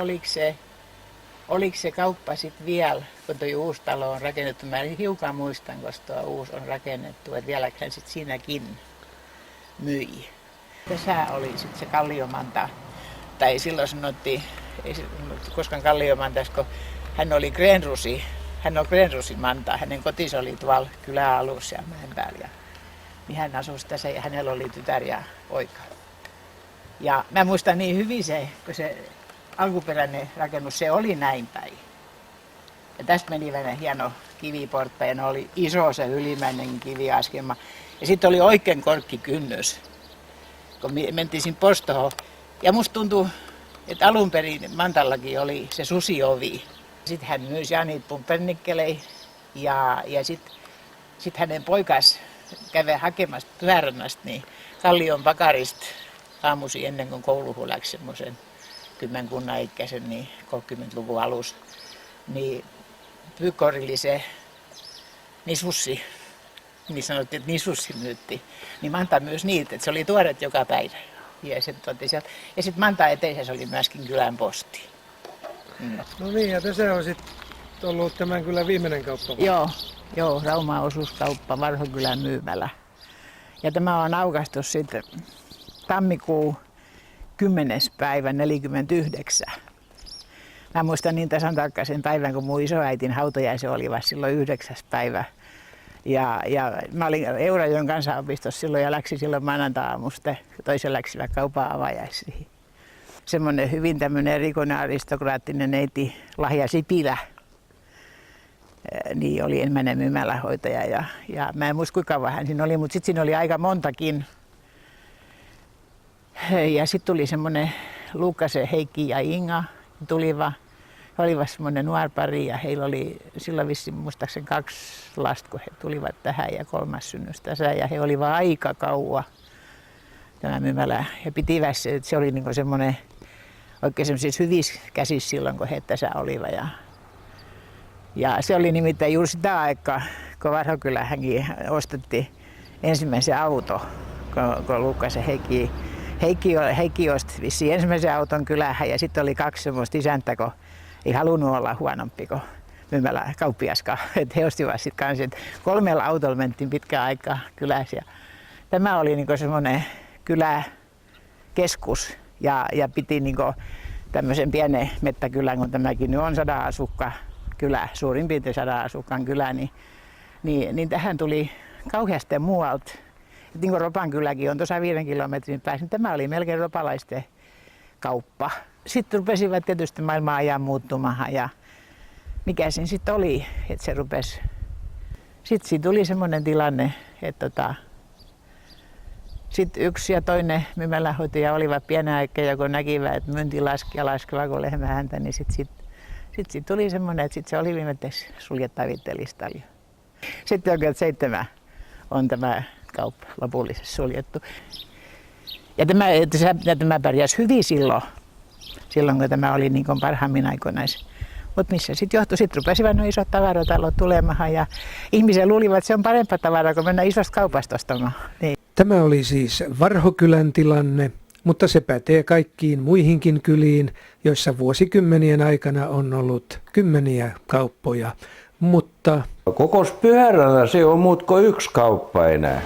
oliko se kauppa sitten vielä, kun tuo uusi talo on rakennettu. Mä hiukan muistan, koska tuo uusi on rakennettu, että vieläkö hän sitten siinäkin myi. Tässä oli sitten se Kalliomanta, tai silloin sanottiin, ei koskaan Kalliomanta, kun hän oli Grenrusi. Hän on Grenrusin Manta, hänen kotinsa oli tuolla kylän alussa ja mäen päällä. Niin hän asui tässä ja hänellä oli tytär ja poika. Ja mä muistan niin hyvin se, kun se alkuperäinen rakennus, se oli näin päin. Ja tästä meni vähän hieno kiviportta ja ne oli iso se ylimmäinen kiviaskelma. Ja sitten oli oikein korkki kynnys, kun mentiin sinne postoon. Ja musta tuntui, että alun perin Mantallakin oli se susiovi. Sitten hän myysi ja niitä pumpernikkelejä ja sitten hänen poikas kävi hakemassa Pyhärannasta niin Kallion pakarista aamuisin ennen kuin kouluun läksi semmoisen kymmenkunnan ikäisen, niin 30-luvun alussa. Niin Pykorili se nisussi, niin sanottiin, että nisussi myytti. Niin Manta myös niitä, että se oli tuoret joka päivä. Ja sitten Manta eteisessä oli myöskin kylän posti. No niin, ja tässä on sitten ollut tämän kylän viimeinen kauppa. Joo, Rauman osuuskauppa, Varhokylän myymälä. Ja tämä on aukaistu sitten tammikuun 10. päivä 49. Mä muistan niin tasan tarkkaan sen päivän, kun mun isoäitin hautajaisen olivat silloin 9. päivä. Ja mä olin Eurajoen kansanopistossa silloin ja läksin silloin maanantai-aamusta. Toisen läksivät kaupan avajaisiin. Semmoinen hyvin tämmöinen erikoinen aristokraattinen neiti Lahja Sipilä niin oli ensimmäinen myymälähoitaja. Ja mä en muista kuinka kauan hän siinä oli, mutta sitten siinä oli aika montakin. Ja sitten tuli semmoinen Luukkasen Heikki ja Inga tuliva. He olivat semmoinen nuorpari ja heillä oli silloin vissiin muistaakseni 2 lasta, kun he tulivat tähän ja 3. synnys tässä. Ja he olivat aika kauan tämä myymälä. He pitivät se oli niinku semmoinen oikein semmoisissa hyvissä käsissä silloin, kun he tässä olivat. Ja se oli nimittäin juuri sitä aikaa, kun Varhokylähänkin ostettiin ensimmäisen auto, kun Luukkasen Heikki osti vissiin ensimmäisen auton kylähän ja sitten oli 2 semmoista isäntä, kun ei halunnut olla huonompi kuin myymälä kauppiaskaan. Et he ostivat sitten kanssa, että 3 autolla mentiin pitkään aikaa kylässä. Ja tämä oli niinku semmoinen kyläkeskus ja piti niinku tämmöisen pienen mettäkylän, kun tämäkin nyt on 100 asukkaan kylä, suurin piirtein 100 asukkaan kylä, niin tähän tuli kauheasti muualta. Et niin kuin Ropan kyläkin on tuossa 5 kilometrin päässä, niin tämä oli melkein ropalaisten kauppa. Sitten rupesivat tietysti maailman ajan muuttumaan ja mikä siinä sitten oli, että se rupesi. Sitten siinä tuli semmoinen tilanne, että sitten yksi ja toinen myymälänhoitaja olivat pienen aikaa ja kun näkivät, että myynti laski ja laskeva kuin lehmä häntä, niin sitten tuli semmoinen, että sitten se oli viimeiseksi suljettavitten listalla. Sitten 37 on tämä kauppa lopullisesti suljettu. Ja tämä pärjäsi hyvin silloin kun tämä oli niin kuin parhaimmin aikoina. Mutta missä sitten johtui, sitten rupesivat nuo isot tavaratalot tulemaan ja ihmiset luulivat, että se on parempaa tavaraa, kun mennään isosta kaupasta ostamaan. Niin. Tämä oli siis Varhokylän tilanne, mutta se pätee kaikkiin muihinkin kyliin, joissa vuosikymmenien aikana on ollut kymmeniä kauppoja. Mutta koko Pyhärällä se on muut kuin 1 kauppa enää.